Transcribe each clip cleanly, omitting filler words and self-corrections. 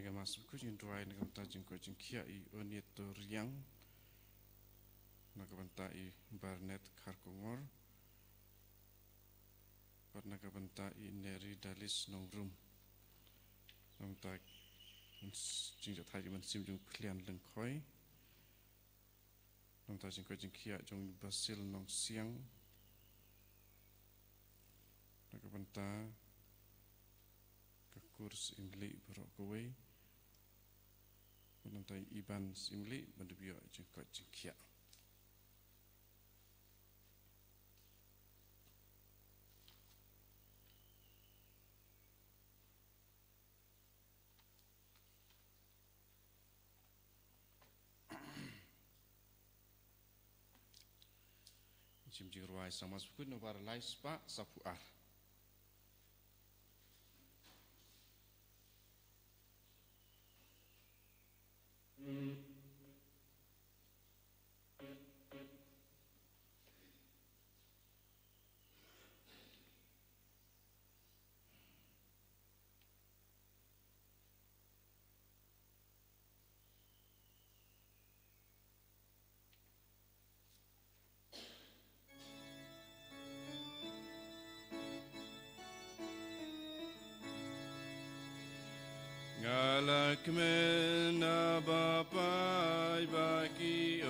kena masuk ku jing dua nak benta jing ko jing kia I onieto riang nak benta I Barnet Karkongor pat nak benta I Neri Dalis Nongrum benta jing jat hai man sim jung klian lengkoi benta jing ko jing kia jung Basil Nong Siang nak benta kurs imli berok kowe menentai iban imli berdebio jengkot jengkia jim ruai sama sepukun nobar lai spa sapuar Galak mena bapai baki o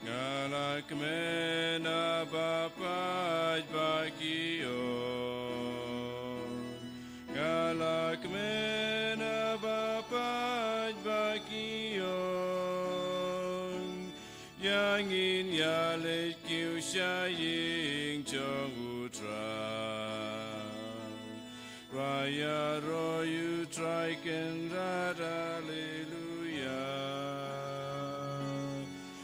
Galak mena bapai baki o Galak mena bapai baki o Yang in yale kiu shaying chong utra Raya royu triken rad hallelujah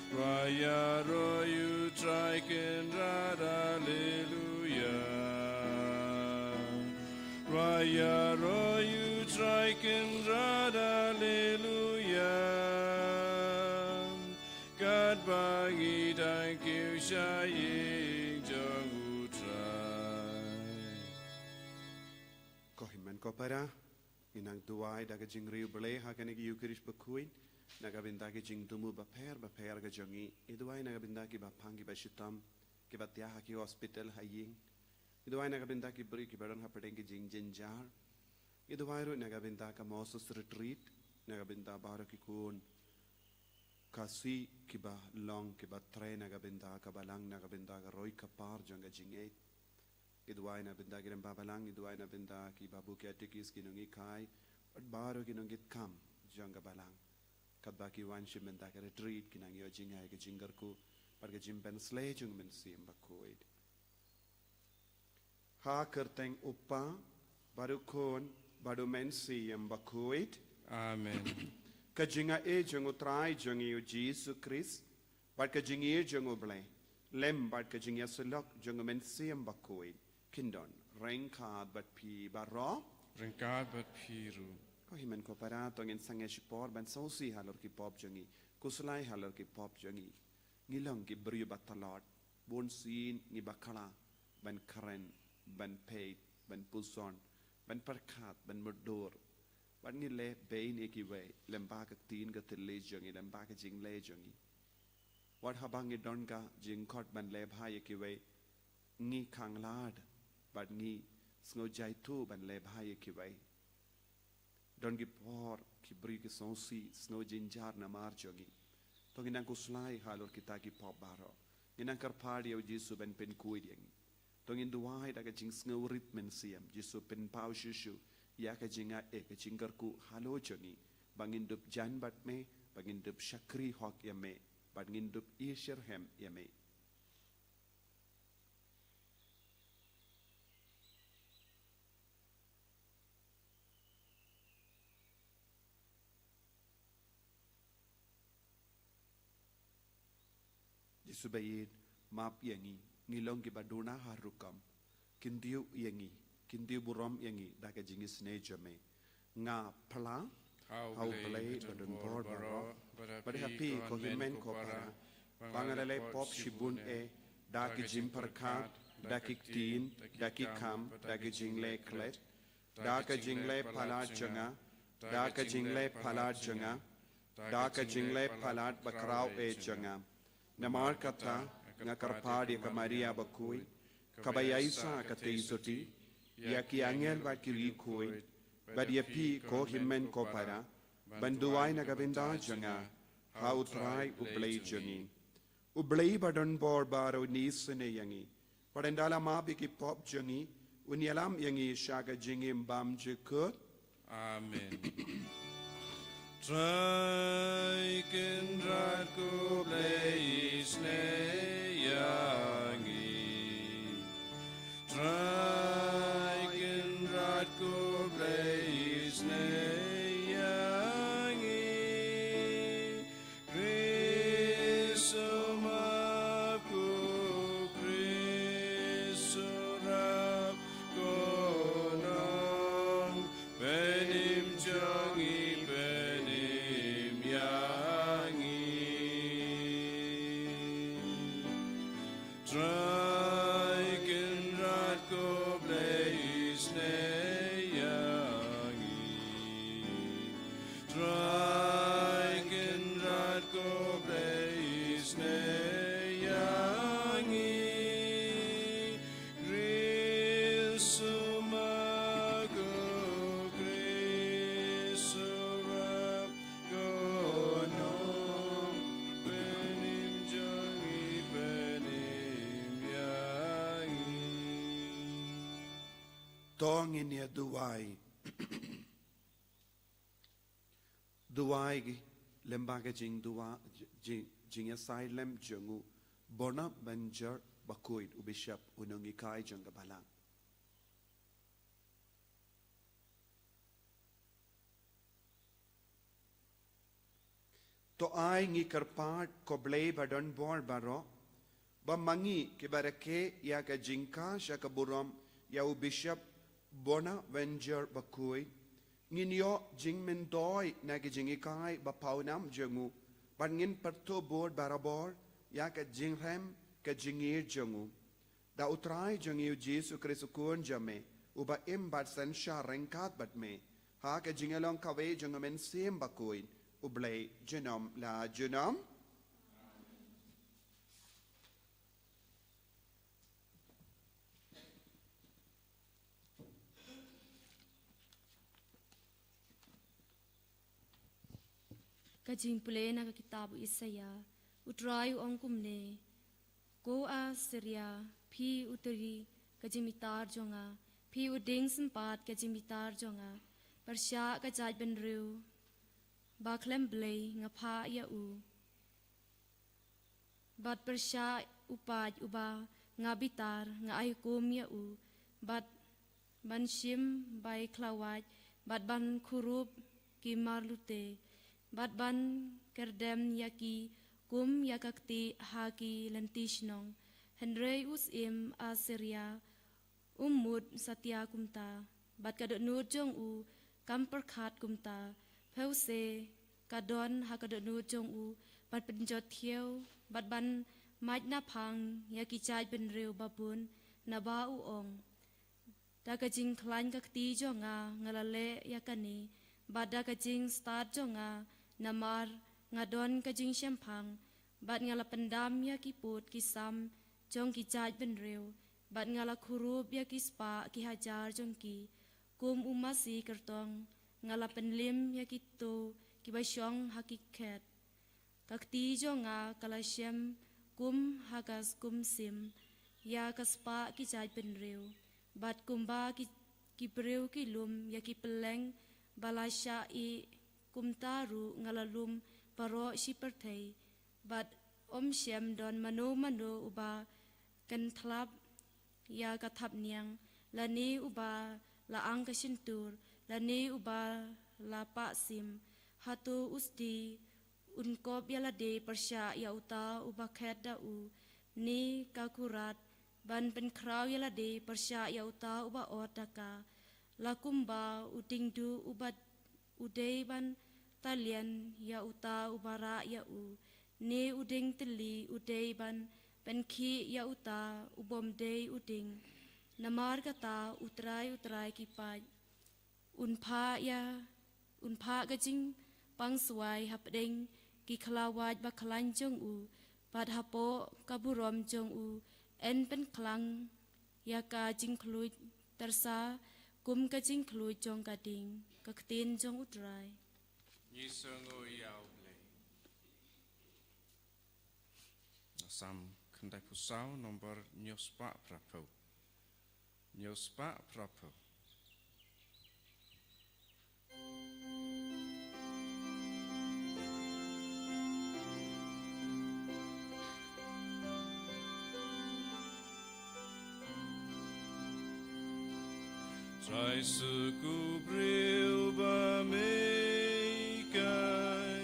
Raya royu triken rad hallelujah Raya royu triken rad hallelujah God bagi dan kiu shaying jong Kopara inang tuai daga jingriu bele hakane gi yukirish bakuin naga binda ki jingtumu baper ga jongi iduai naga binda ki bapangi bashitam ki batya ki hospital haying iduai naga binda ki bri ki badan hapedeng ki jing jinjar iduai ru naga binda ka Moses retreat naga binda baro ki kun kasi ki ba long ki ba tre naga binda ka balang naga binda ka roi ka par jonga jinge Iduai na binda ki babalang, iduai na binda ki babu ki atikis ki nungi kai, at baro ki nungi kam janga balang. Kadba ki wanshi binda ki retreat ki nangi o jingay ki jingar ku, par ki jimben slay jung min siyam bakuid. Ha kerteng upa, baru kon, baru men siyam bakuid. Amen. Ka jinga e jung utrai jungi o Jesus Christ, bar ka jingi e jung ublay. Lem bar ka jingi asulok jung men siyam bakuid. Kindon, rengkad bat pi barro. Rengkad bat piru. Ko himen ko parato ngin sange shipor ban sausi halor ki pop jongi. Kuslai halor ki pop jongi. Ngilong ki brio batalot. Bon sin ni bakala. Ban karen, ban peit, ban puson, ban perkat, ban murdor. Ban ngile bain eki way. Lemba ka tin ka tille jongi. Lemba ka jing le jongi. Wat habangi donga jing kot ban le bhai eki way. Ngi kang lad. But ni snow jai tu ban le bhai ki vai don gi por ki bri ki sonsi snow jinjar na mar jogi to ginan ku slai halor kita ki pop baro ginan kar party o jisu ben pen kuiding to ngin duai daga jing snow ritmen siam jisu pen pau shishu ya ka jinga e ka jingar ku halo jogi bangin dup jan bat me bangin dup shakri hok ya me bangin dup isher hem ya me Subayid map yangi ngilong ki baduna harukam kindiu yangi kindiu buram yangi daga jingis nejame nga pala how play badun bor baro but happy ko himen ko para pangalale pop shibun e daki jim parkat daki tin daki kam daki jingle klet da ka jingle phalat janga da ka jingle phalat janga da ka jingle phalat bakrau e janga namar kata nga karpadi ka Maria bakui kabayaisa ka teisoti ya ki angel ba kiri koi bad ya pi ko himmen ko para banduai na gabinda janga ha utrai ublei jangi ublei badon bor baro nisne yangi padandala mabi ki pop jangi unyalam yangi shaga jingim bam jekut amen. Traiken rat ko bleis ne yangi Traiken rat ko bleis ne yangi Krisumap ko Krisurap ko nang benim jangi benim yangi Traiken rat ko bleis ne yangi Traiken rat ko bleis ne yangi Grisumako Grisurap ko nong benim jangi benim yangi tong in ya duai duai gi lembaga jing dua jing ya sai lem jangu bona banjar bakuid ubishap unangi kai janga balang to ai ngi karpat ko blei badon bor baro ba mangi ke barake ya ka jinka shaka buram ya ubishap bona venture bakui nginyo jingmen doi na ke jingikai ba paunam jangu ban ngin perto bor barabor ya ka jingrem ka jingir jangu da utrai jangiu Jesu Kristu kun jame uba imbat san sha rengkat bat me ha ka jingalong kawe jangamen sim bakuin ublay genom la genom Kajing pule na kitabu Isaya utrayu ongkumne ko a Syria phi utri kajing mitar jonga phi uding sempat kajing mitar jonga persya kajaj benriu baklem blay ngapha ya u bat persya upaj uba ngabitar ngai kum ya u bat ban shim bai klawaj bat ban khurup kimarlute bat ban kerdem yaki kum yakakti haki lentishnong hendrei us im Assyria umud satya kumta bat kadot nut jong u kamperkhat kumta pause kadon hakadot nut jong u bat penjot thieu bat ban maj na phang yaki chai ben reu babun na ba u ong da ka jing khlan ka ti jonga ngalale yakani bat da ka jing start jonga namar ngadon ka jing shemphang bat ngala pendam yaki put kisam jong ki chai ben reu bat ngala khurup yaki spa ki hajar jong ki kum umasi kertong ngala penlim yaki to ki basyong hakikat kakti jonga kalashem kum hagas kum sim ya kaspa ki chai ben reu bat kumba ki breu ki lum yaki peleng balasha I kumtaru ngalalum paro shiperthei bat om shem don mano uba kan thlap ya kathap niang lani uba la ang ka sintur lani uba la pa sim hatu usdi unkop yala de persya ya uta uba khet da u ni kakurat ban pen kraw yala de persya ya uta uba otaka lakumba utingdu ubat udei ban talian ya uta ubara ya u ne uding teli udei ban penki ya uta ubom dei uding namar kata utrai kipai un pha ga jing pang swai hap ding ki khlawaj ba khlan jong u bad hapo kaburom jong u en pen khlang ya ka jing khlui tersa kum ka jing khlui jong ka ding ka tin jong utrai Như sương ngồi yào lệ Sam khandai pusau nomor nyospa prapo Nyospa prapo Trai suku bril ba me kai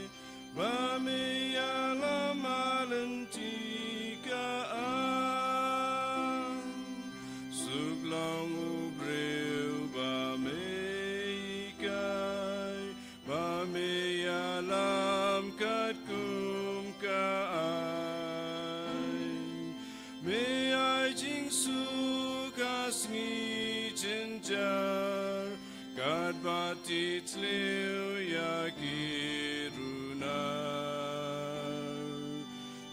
ba me alam alentika an sublong bril ba me kai ba me alam kat kum ka ai me ai jing su kasngi Jar God bati tleu ya kiruna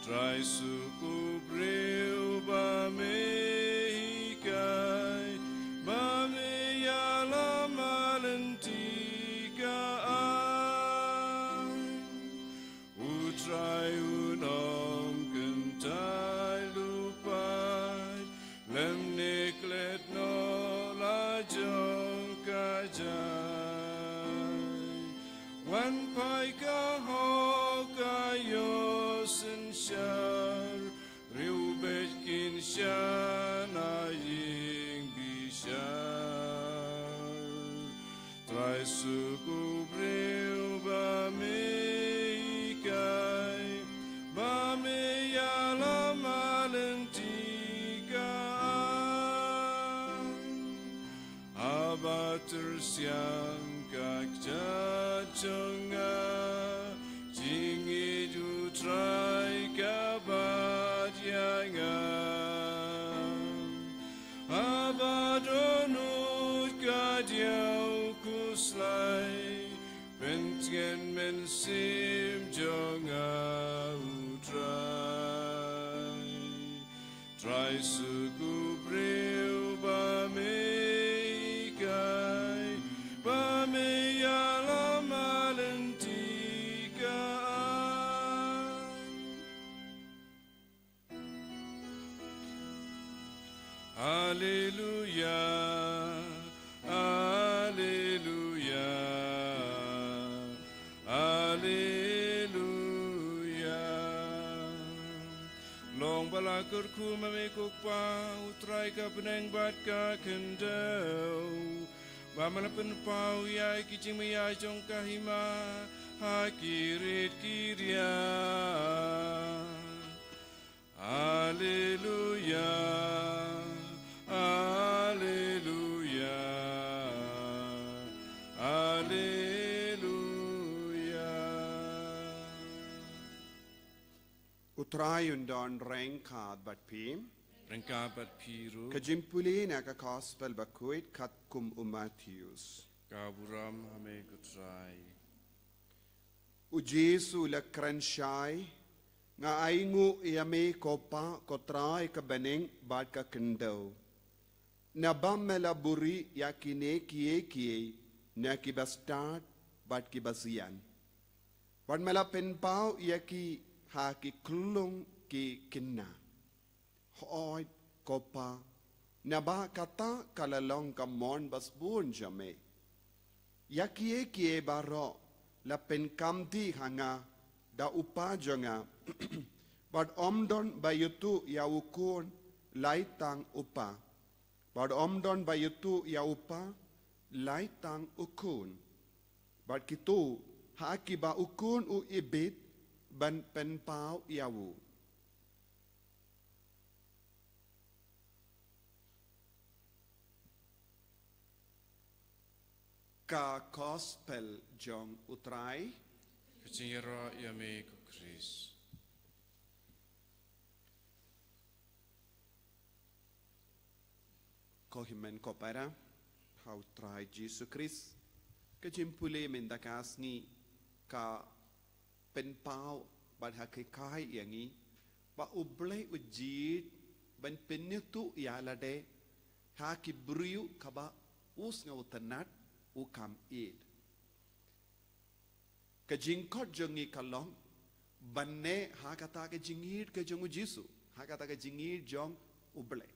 Trai suku breu ba me kai ba me ya malentika an utrai unom kentai lupai lem neklet no jong ka jai wan pai ka ho ka yo sin shar riu bet kin shana ying bi shar trai suku riu ba me kai ba me ya la malentika Abater siang kak jachonga jingi du trai kabat yanga abadonut kadiau kuslai bentgen mensim jonga utrai trai suku breu ba me Hallelujah, Hallelujah, Hallelujah. Long balakur ku mamekuk pa utrai ka peneng bat ka kendau. Bamalapan pau yai kijing mayai jong kahima hakirit kiria. Hallelujah. Hallelujah, Hallelujah. Utrai undon rengkad bat pim. Rengkabat piru, Kajimpuli na ka gospel bakuit kat kum Matthews. kaburam hame kutrai. U Jesu la kranshai nga aingu yame kopa kotrai ka beneng bat ka kendau. Na bammela buri ya kine kie na ki bastard bat ki basian. Bat mela penpau ya ki ha ki klung ki kinna. Hoy kopa na ba kata kalalong ka mon basbun jame. Ya kie baro la penkamti hanga da upa jonga. Bat omdon bayutu ya ukun laitang upa. Bad omdon bayutu ya upa laitang ukun. Bad kitu haki ba ukun u ibit ban penpau yawu. Ka gospel jong utrai Kecingera yame kukris. Kohimen kopera how try Jesus Christ kejimpule mendakas ni ka penpau ban hakikai yangi ba ublay ujid ban penyutu yalade haki briu kaba us ngautanat ukam id kejingkot jongi kalong banne hakata ke jingid ke jongu jisu hakata ke jingid jong ublay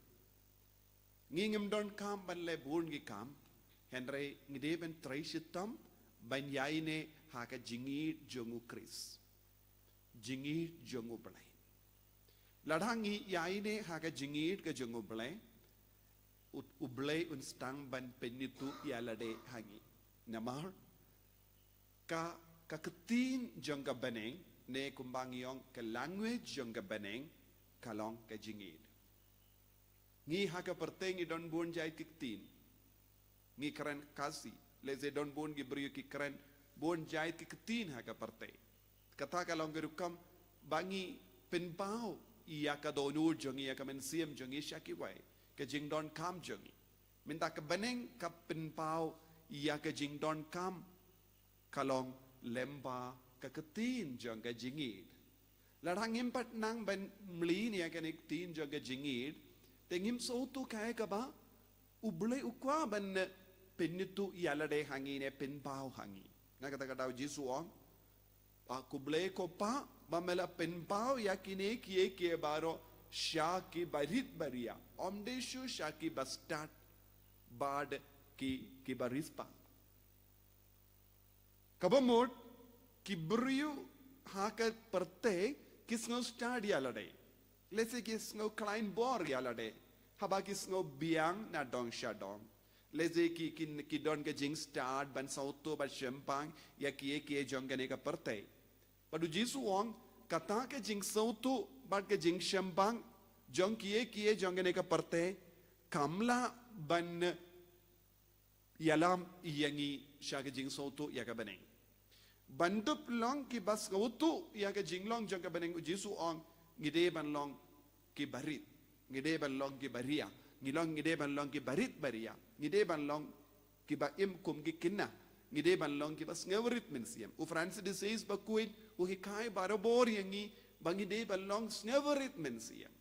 ngingem don kam ban le bun gi kam Henry ngideben traisitam ban yaine haka jingid jongu Chris jingid jongu blay ladhangi yaine haka jingid ke jongu blay ublay unstang ban penitu yalade hangi namar ka ketin jongga baneng ne kumbangiong ke language jongga baneng kalong ke jingid ngi haka pertengi don bun jai kitin ngi keren kasi leze don bun gi brio ki keren bun jai kitin haka parte kata kalong gerukam bangi penpau iya ka donur jongi ya ka mensiam jongi syaki wai ke jingdon kam jongi minta ke baneng ka penpau iya ke jingdon kam kalong lemba ka ketin jong ka jingid larang impat nang ban mli ni ya ka tin jong ka jingid tengim sautu kai ka ba ublay ukwa ban penitu yalade hangi ne penpau hangi na kata kata Jisu ong kublay ko pa bamela penpau yakine kie baro shaki barit baria omdeshu shaki bastat bad ki barispa kabamod ki briu haka perte kisno stad yalade lese kisno klein bor yalade haba kisno biang na dong shadong leze ki don ke jing start ban sauto ban shempang ya kie jongane ka perte padu Jisu ong kata ke jing sauto ban ke jing shempang jong kie jongane ka perte kamla ban yalam yangi sha ke jing sauto ya ka baneng bandup long ki bas sauto ya ke jing long jong ka baneng Jisu ong ngide ban long ki barit ngide ban long ki baria ngilong ngide ban long ki barit baria ngide ban long ki ba im kum ki kinna ngide ban long ki bas ngawrit mensiam u Francis de says ba kuin u hikai barabor yangi bangide ban long snevrit mensiam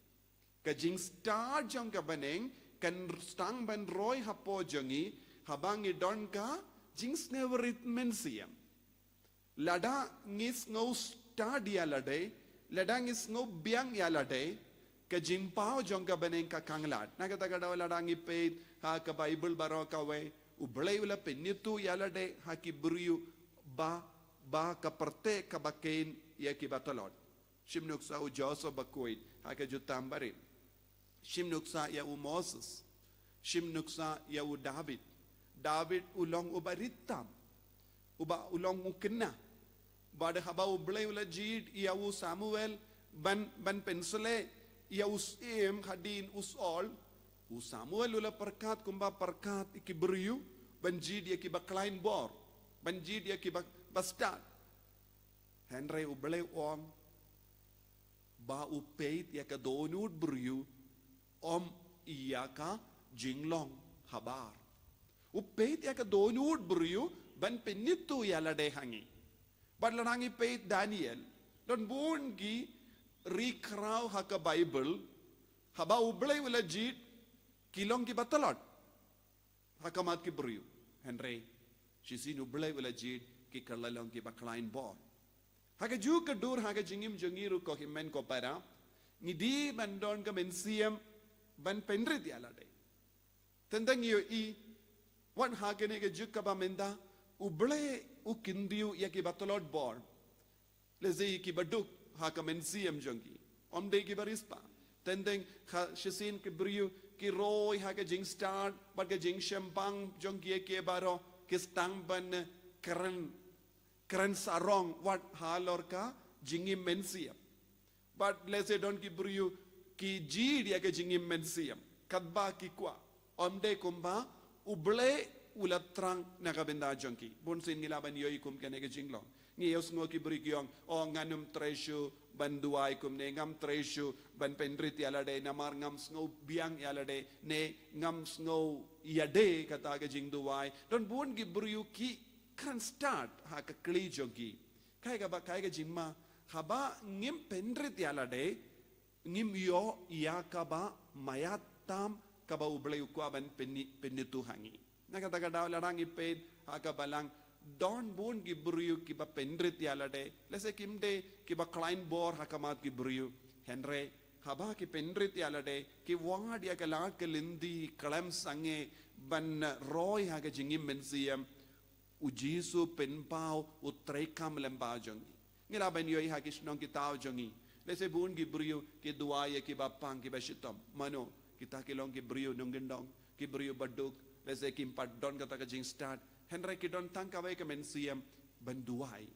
ka jing star jong ka baneng kan stang ban roy hapo jongi habangi don ka jing snevrit mensiam lada ngis no star dia lade lada ngis no biang ya lade ka jimpao jong ka baneng ka kanglat na kata kada wala dangi pe ha ka Bible baro ka we ublay wala penitu yalade ha ki briu ba ka parte ka baken ya ki batalot shimnuksa u Joseph bakoid ha ka jutambari shimnuksa ya u Moses shimnuksa ya u David ulong ubaritam uba ulong ukena bada haba ublay wala jid ya u Samuel ban pensele ya usim hadin usol Samuel ula perkat kumba perkat iki beriu banjid ya ki baklain bor banjid ya ki bastat Henry ublay om ba upeit ya ka donut beriu om iya ka jinglong habar upeit ya ka donut beriu ban penitu ya lade hangi ban langi peit Daniel don bungi rikrau haka Bible haba ublay wala jid kilong ki batalot haka mat ki beriu Henry shisin ublay wala jid ki karlalong ki baklain bor haka ju ka dur haka jingim jongiru ko himen ko para ngidi bandon ka mensiam ban penrit yalade tendang yo i wan haka ne ka juk ka ba menda ublay u kindiu ya ki batalot bor leze ki baduk haka mensiam jongi omde ki barispa tendeng shisin ki brio ki roy haka jing start but ka jing shempang jongi ke baro ki stang ban keren sarong wat halor ka jingi mensiam but let's say don ki brio ki jid ya ka jingi mensiam kadba ki kwa omde kumba uble ulatrang nakabenda jongi bonsin ngilaban yoy kum kanega jinglong ngiyos ngo ki brigyong o nganum tresyo banduay kum ne ngam tresyo ban penrit yalade namar ngam snow biang yalade ne ngam snow yade kata ga jingduay don bun gi bryu ki kan start ha ka kli jogi kai ga jimma haba ngim pendrit yalade ngim yo ya kaba mayatam kaba ublay ukwa ban pennitu hangi nakataga daw larang iped ha ka balang don bon gibruyu kiba pendrit yalade lese kimde kiba klein bor hakamat gibruyu henre haba ki pendrit yalade ki wad ya kala kelindi kalam sange ban roy haga jingim mensiam ujisu penpau utrekam lembajong ngila ban yoy hagis nong kitaw jongi lese bun gibruyu ki duaya ki bapang ki bashitam mano kita kilong gibruyu nong gendong gibruyu baduk lese kim padon kata ka jing start henry kidon tangkawai ka mensiam ban duai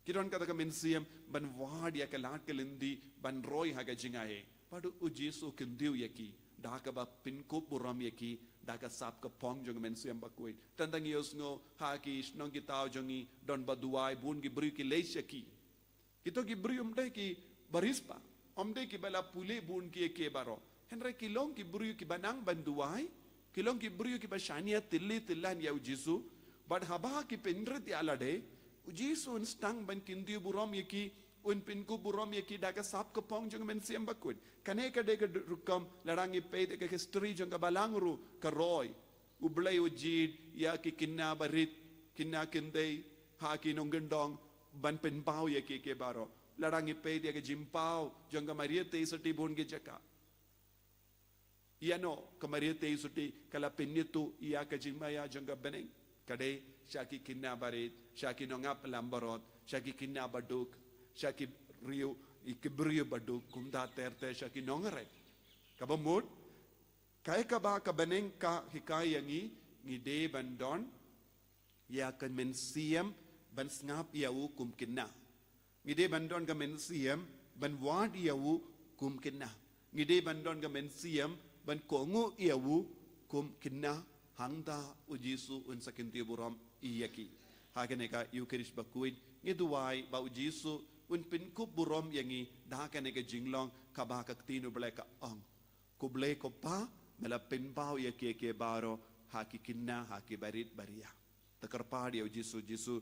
kidon kata ka mensiam ban wad ya kala kelindi ban roy haga jingae padu ujisu kendiu yaki daka ba pinko buram yaki daka sap ka pong jong mensiam bakuit tandang yos ngo haki nong kitaw jongi don baduai bun gibruyu ki leis yaki kito gibruyu umde ki barispa omde ki bala pule bun ki ke baro henry kilong gibruyu ki banang banduai kilong gibruyu ki bashania tilli tillan ya ujisu but haba ki pendrit alade ujisu un stang ban kindiu buram yaki un pinku buram yaki daga sap ka pong jong mensiam bakut kane ka de rukam larangi pe de ka history jong ka balangru ka roy ublay ujid ya ki kinna barit kinna kindei ha ki nonggendong ban penpau yaki ke baro larangi pe de ka jimpau jong ka mariete isati bon ge jaka iano ka mariete isati kala pennitu ya ka jimaya jong ka beneng kade shaki kinna barit shaki nongap lambarot shaki kinna baduk shaki rio ikibrio baduk kumda terte shaki nongare kabamut kai kaba kabaneng ka hikayangi ngide bandon ya kan mensiam ban ngap yau kum kinna ngide bandon ka mensiam ban wad yau kum kinna ngide bandon ka mensiam ban kongu yau kum kinna hangda ujisu un sakinti buram iyaki hakeneka yukirish bakuin ngiduai ba ujisu un pinkup buram yangi dahakeneka jinglong kabaka tinu bleka ong kuble ko pa mela pinpau yaki ke baro haki kinna haki barit baria takarpadi ujisu jisu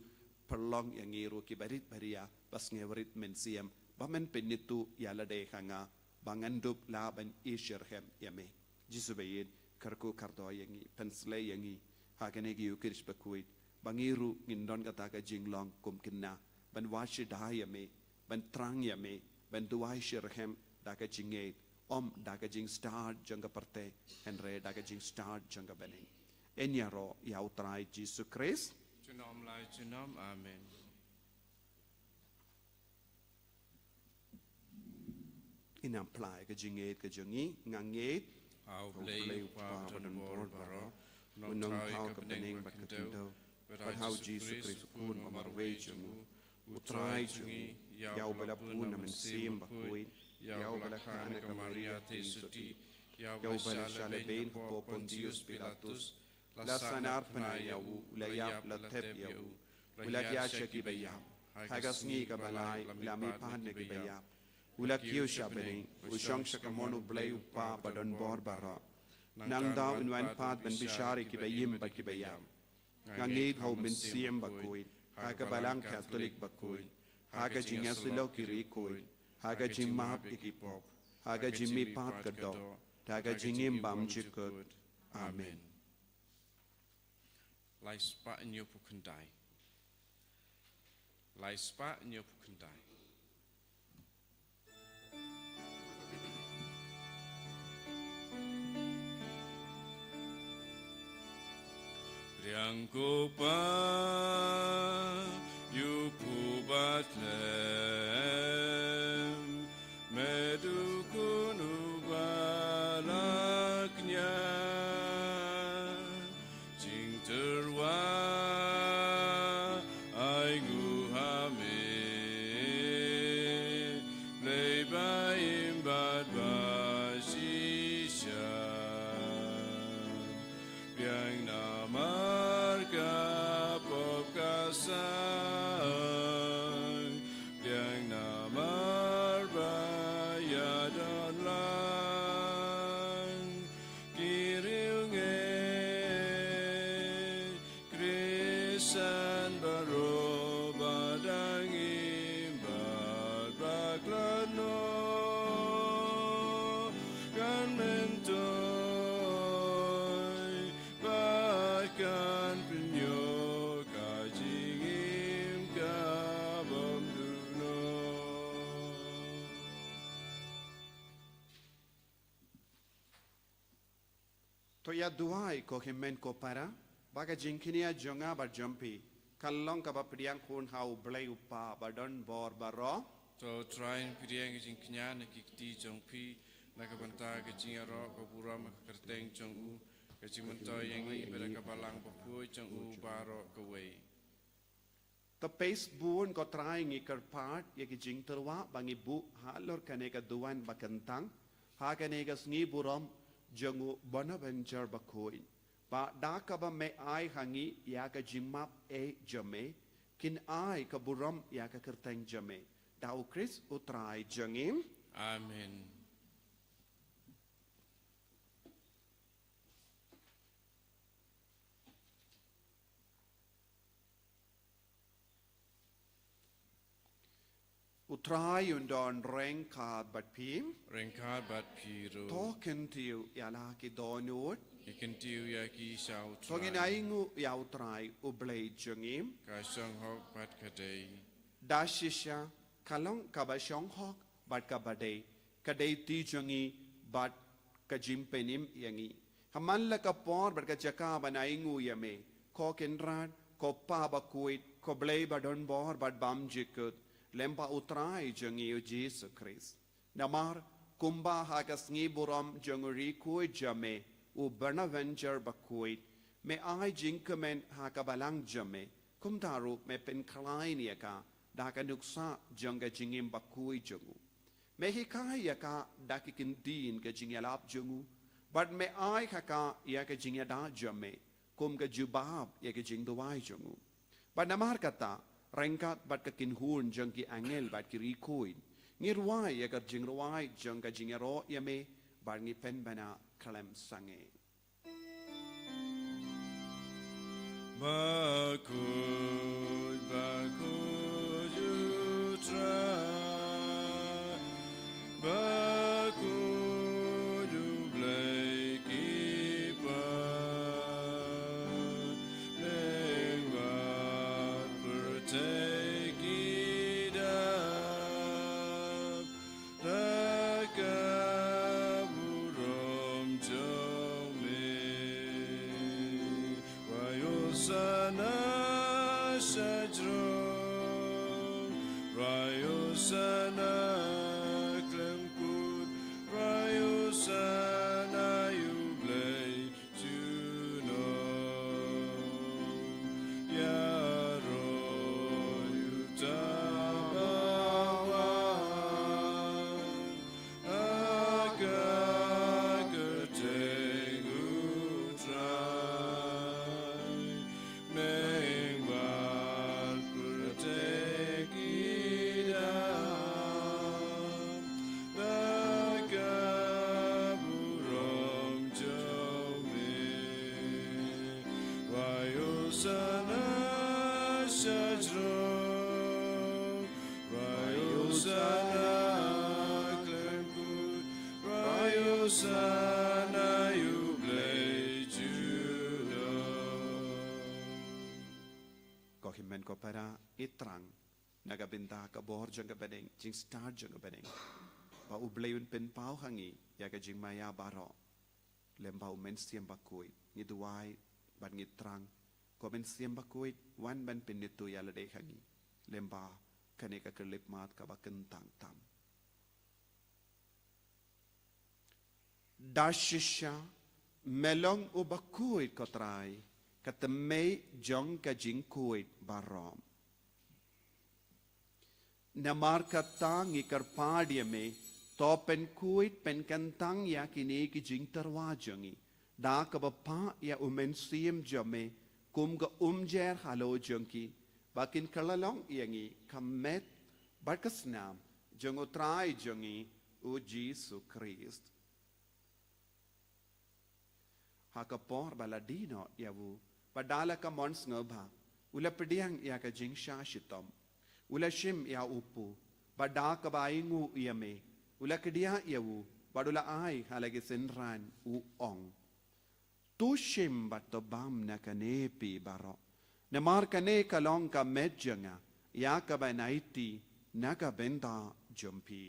perlong yangi ru ki barit baria pas ngewarit mensiam bamen penitu yalade hanga bangandup laban ishirhem yame jisu bayin karku kardo yangi pensle yangi hakane gi ukirish bakuit bangiru ngindon kata ka jinglong kum kinna ban washi dayame ban trang yame ban duai shirhem daka jinget om daka jing start janga parte henre daka jing start janga beneng enyaro ya utrai Jesus Christ Junom lai junom amen in apply ka jinget ka jungi nganget au play pa don bor baro nong tau ka beneng bakendo but how Jesus Christ kun mamarwe jungu utrai jungi yau bala puna mensim bakui yau bala kana ka Maria te suti yau bala shale ben po Pontius Pilatus la sanar pana yau la yap la tep yau la kya shaki bayam hagas ni ka balai la mi pan ne ki bayam ula kiyo shabene ushang shakamonu blay upa badon bor bara nang daw unwan pat ben bishari ki bayim ba ki bayam ngangit ho min siem bakuin haga balang Catholic bakuin haga jingasilo ki rikuin haga jimap ikipop haga jimmi pat kado haga jingim bam jikut amen lai spa nyo pukundai lai spa nyo pukundai Yang ko pa yupu batlem medukunu balaknya jing terwa ai guhame lebaim bad basisha yang nama Marga Popkasa Toya duai ko himen ko para baga jingkinia jonga ba jumpi kalong ka ba priang kun hau blai upa ba don bor baro To train piriang jing knya na kikti jong pi na ka banta ka jing ro ka buram ka kerteng jong u ka jimanto yang i bela ka balang pa pu jong u baro ka wei. the pace buon ko trying ikar part ye ki jing terwa bangi bu halor kaneka duan bakantang ha kaneka sngi buram jongu bonaventure bakoi ba da ka ba me ai hangi ya ka jimap e jame kin ai ka buram ya ka kerteng jame dau Chris utrai jangim Amen. utrai undon reng kad bat pim Rengkar bat piru. token tiu ya la ki donut Ikan tiu ya ki shao tongin trai. aingu ya utrai ublei jangim Ka shong hok bat kadei. dashisha kalong kabashong hok bat kabadei kadei ti jangi bat kajim penim yangi haman la ka por bat ka jaka banaingu yame ko kenran ko pa ba kuit ko blei ba don bor bat bam jikut lempa utrai jangi o Jesus Christ namar kumba hagas ngi buram janguri kuit jame u Bonaventure ba kuit me ai jinkamen hakabalang jame kumtaru me pen kalai ka daka nuksa janga jingim bakui jungu me hikai yaka daki kindin ka jingyalap jungu but me ai kaka yaka jingyada jame kum ka jubab yaka jingduai jungu but namar kata rengkat bat ka kinhun jangki angel bat ki rikuin ngirwai yaka jingruai janga jingyaro yame bat ngi pen bana kalem sange Bakut, bakut, you try. Bakut, you play keeper. Playing what take it up. Like a buram jome. Sana Shadron, Rayosana Klemkut, Rayosana Yublay Juno, Yaro Yutabawa, Agagate Utrai. Mengwan protect it up, Nagaburam Jome, Vayosana Shadron, Vayosana Klemkut, Vayosana Yublay Juno. ko himen ko para itrang nagabinta ka bor janga bedeng jing star janga bedeng pa ubleun pen pau hangi ya ka jing maya baro lemba men siem bakui ni duai ban ngi trang ko men siem bakui wan ban pen nitu ya lade hangi lemba kane ka kelip mat ka baken tang tam dashisha melong u bakui ko trai katamay jong ka jing kuit barom namar katang ikarpadya me to pen kuit pen kantang ya kini ki jing tarwajangi da ka bapa ya umen siem jame kum ga umjer halo jongki bakin kalalong yangi kamet barkasnam jongo trai jongi u Jesus Christ hakapor baladino yawu padala ka mons ngobha ula pediang ya ka jingsha shitom ula shim ya upu bada ka baingu yame ula kedia yawu badula ai halage senran u ong tu shim batobam na kanepi baro na mar kane kalong ka medjanga ya ka banaiti naga benda jumpi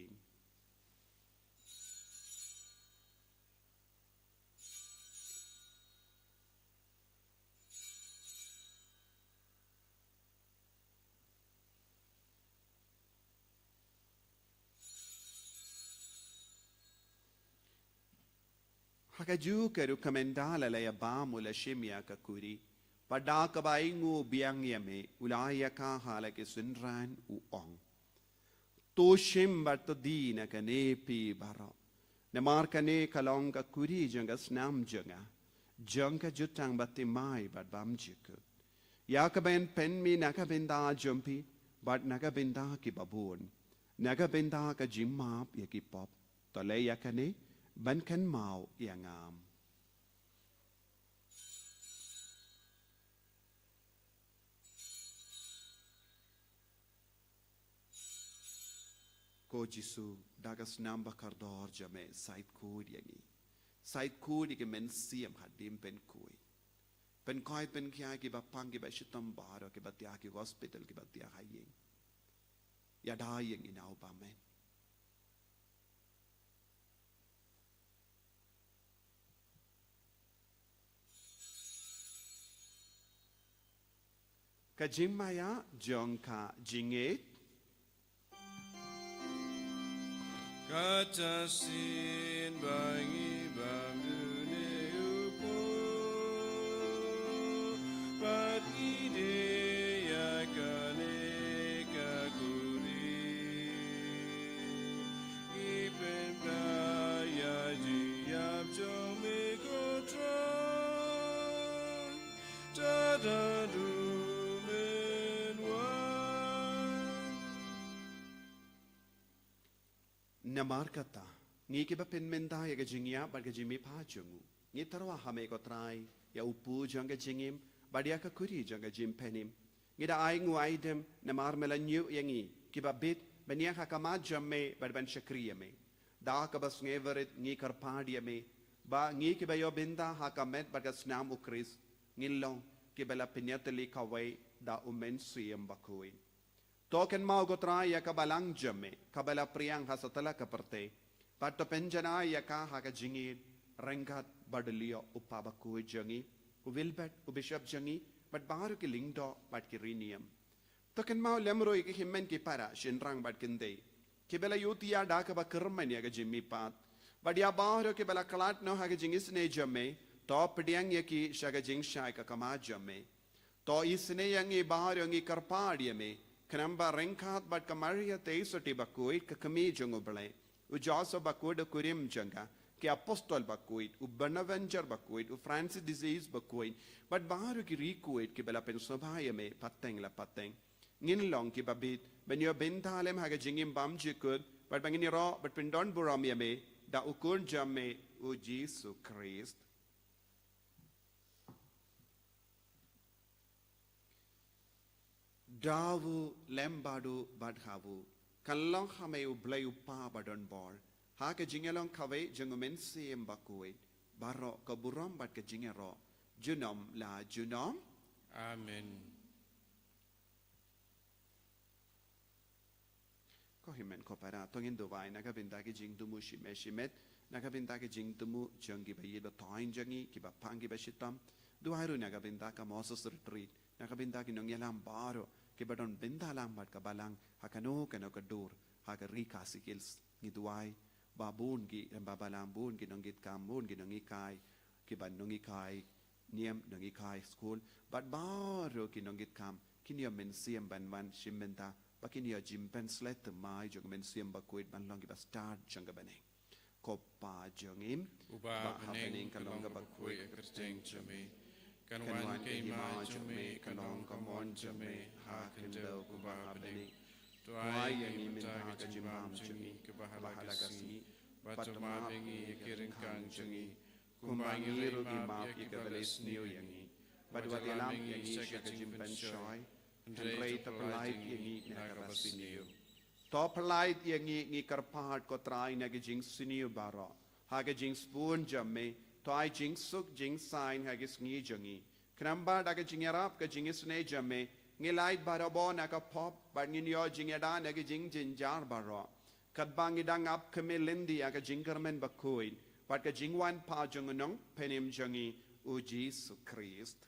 Haka juga ru kamendala la ya bam ula shimya ka kuri. Pada ka baingu biang yame ulaya ka hala ke sunran u ong. To shim bat to dina ka nepi baro. Namar ka ne kalong ka kuri janga snam janga. Janga jutang batimai bat bam jikut. Ya ka ben pen mi naka benda jumpi bat naka benda ki babun. Naka benda ka jimmap ya ki pop. Tole ya ka ne ban kan mau ya ngam. Ko Jisu dagas namba kardor jame sait kud yangi. Sait kud ke men siam hadim pen kui. Pen koi pen kia ki bapang ki bashitam baro ki batia ki hospital ki batia hayeng. Ya dayeng inau bamen. Ka jimmaya jong ka jinget. Katasin bangi bamdune upo Patide yakane kakuri Ipen playa jiyab jome kotran Tadadu Namar kata, ngi ke ba pen menda ya ga jingya ba ga jimi pa jungu. Ngi tarwa hame ko trai ya upu janga jingim ba dia ka kuri janga jim penim. Ngi da ai ngu aidem namar melanyu yangi ki ba bit bania ha kama jamme ba ban shakriya me. Da ka bas ngeverit ngi karpadia me ba ngi ki ba yo benda ha kamet ba ga snam ukris ngilong ki ba la penyateli kawai da umen suyem bakui. Token mau gotra ya kabalang jame kabala priang hasatala kaparte pato penjana ya ka haka jingid rengkat badalio upabaku jangi uvilbet ubishop jangi but baru ki lingdo but ki rinium token mau lemro ki himmen ki para shinrang but kinde ki bela yutia da ka ba kerman ya ga jimmi pat but ya baru ki bela kalat no haka jingis ne jame to pediang ya ki shaga jing shai ka kama jame to isne yangi baru ngi karpadi me Kanamba rengkat bat kamaria teisoti bakuit ka kami jungo bale. Ujaso bakuit u kurim janga. Ki apostol bakuit, u Bonaventure bakuit, u Francis disease bakuit. But baru ki rikuit ki bela pensobaya me pateng la pateng. Ngin long ki babit, ben yo bentalem haga jingim bam jikud, but bangini ro, but pindon buramia me, da ukun jamme u Jesu Christ. Davu lembadu badhavu kalong hame u blay upa badon bor ha ka jingelong kawe jengumen siem bakui baro ka buram bad ka jingero junom la junom Amen. ko himen ko para tongin dovai naga binda ki jing tumu shimet naga binda ki jing tumu jangi bayi ba tain jangi ki ba pangi ba shitam duhairu naga binda ka Moses retreat naga binda ki nongyalam baro ki badon binda lang mat ka balang hakano kano kadur haka rika sikils ni duai babun gi babalang bun gi nongit kambun gi nongi kai ki ban nongi kai niem nongi kai school but baro ki nongit kam kinyo men siem ban wan shimmenta pakinyo jimpen slet mai jog men siem bakuit ban long ki ba start janga bane ko pa jongim Uba bening kalong bakui kerteng jame Kanwan kay ma jame kanong kamon jame ha kendel kuba bening Tuai yang imintah ka jimam jangi kebahalagasi Batuma bengi kiringkang jangi Kumbangi rugi maap ikabales niyo yangi Badwat yalam yangi siya ka jimpan shoy Andrei tapalait yangi nakarabasi niyo Topalait yangi ngi karpahat ko try na gijing siniyo baro haga jing spoon jamme toy jing suk jing sign hagis ngi jangi knamba daga jingarap ka jingis ne jamme ngi light baro bo na ka pop bar ngi yo jingada na gijing jinjar baro kadbangi dang up kemelindi aga jingermen bakuin pat ka jingwan pa jungunong penim jangi u Jesu Christ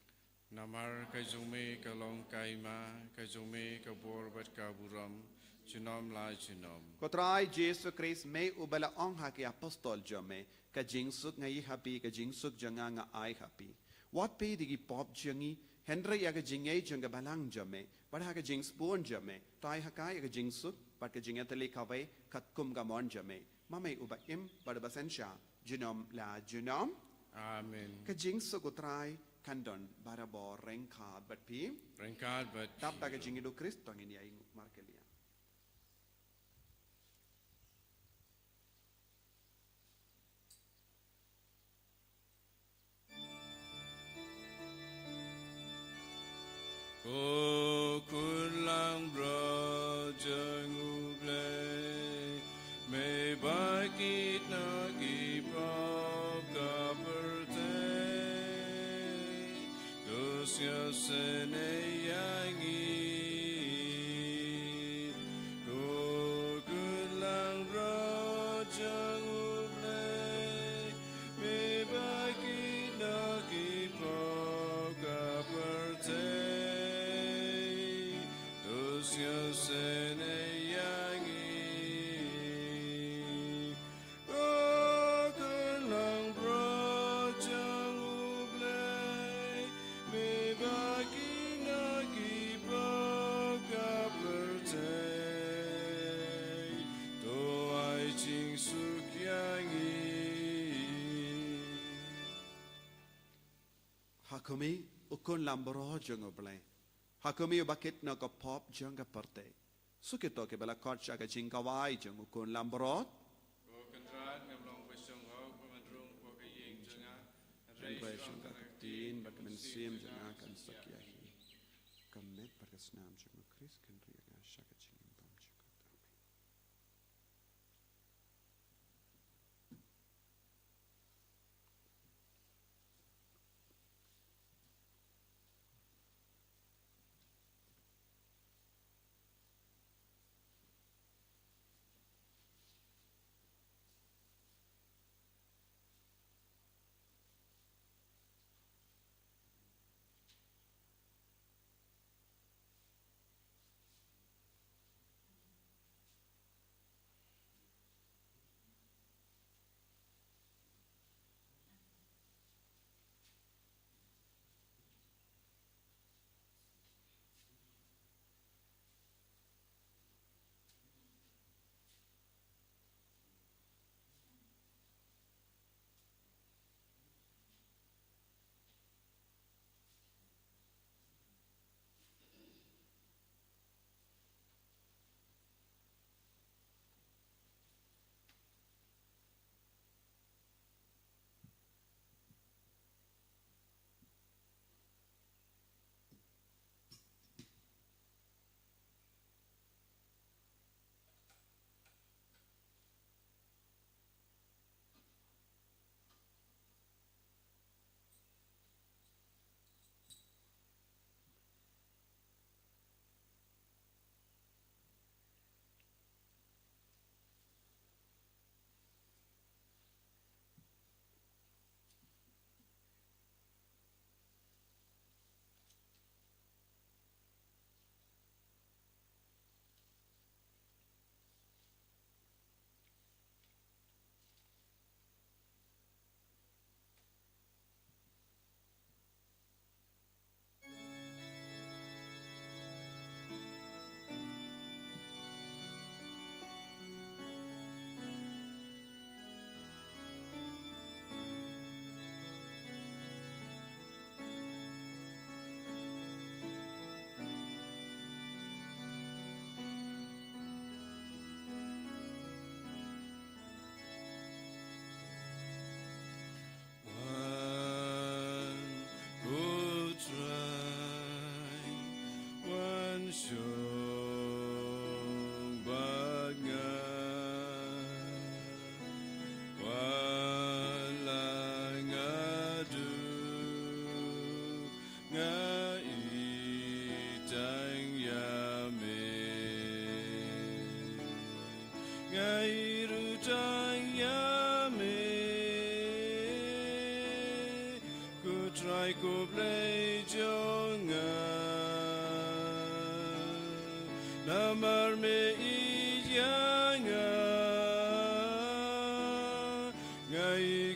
Namar kay jume kalong kaima kay jume kabor bat kaburam Junom la junom Kotrai Jesu Christ me ubala ong haki apostol jome ka jing suk ngai happy ka jing suk janga nga ai happy what pe digi pop jangi Henry ya ka jing ai janga balang jame but ha ka jing spoon jame tai ha kai ka jing suk but ka jing atali kawai kat kum ga mon jame mamai uba im but basensha genom la genom Amen. ka jing suk utrai kandon barabor rengkad but pi Rengkad but tap ta ka jing ido Christ tongin ya ing markelia O kulang brajang ublay may bakit nagipag kapertay dosya seneyangi O kulang brajang ublay may bakit nagipag kapertay Dios seneyangi Pagkalang brajang ublay May baki nagipagkapertay To ay ching sukyangi Hakumi ukun lambro jang ublay Hakumi bakit na ka pop jang ka parte. Sukito ke bala kotcha ka jing kawai jang ukun lambrot. O kentrat ngablong pesyong hok pemadrung po kaying janga Jangkoi jang ka tin bat mensim jang akan sakyahi. Kamet perkasnam jang Chris kan riya shaka jing pam jang. trai cô play cho namar me iyanga ngai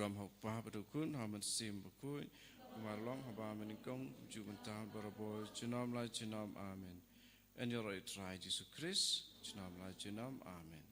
ram hok pa pa kun ha man sim ba ku ma long ha ba man kong ju ban ta barabo chinam lai chinam amen. En your right try Jesus Christ chinam lai chinam amen.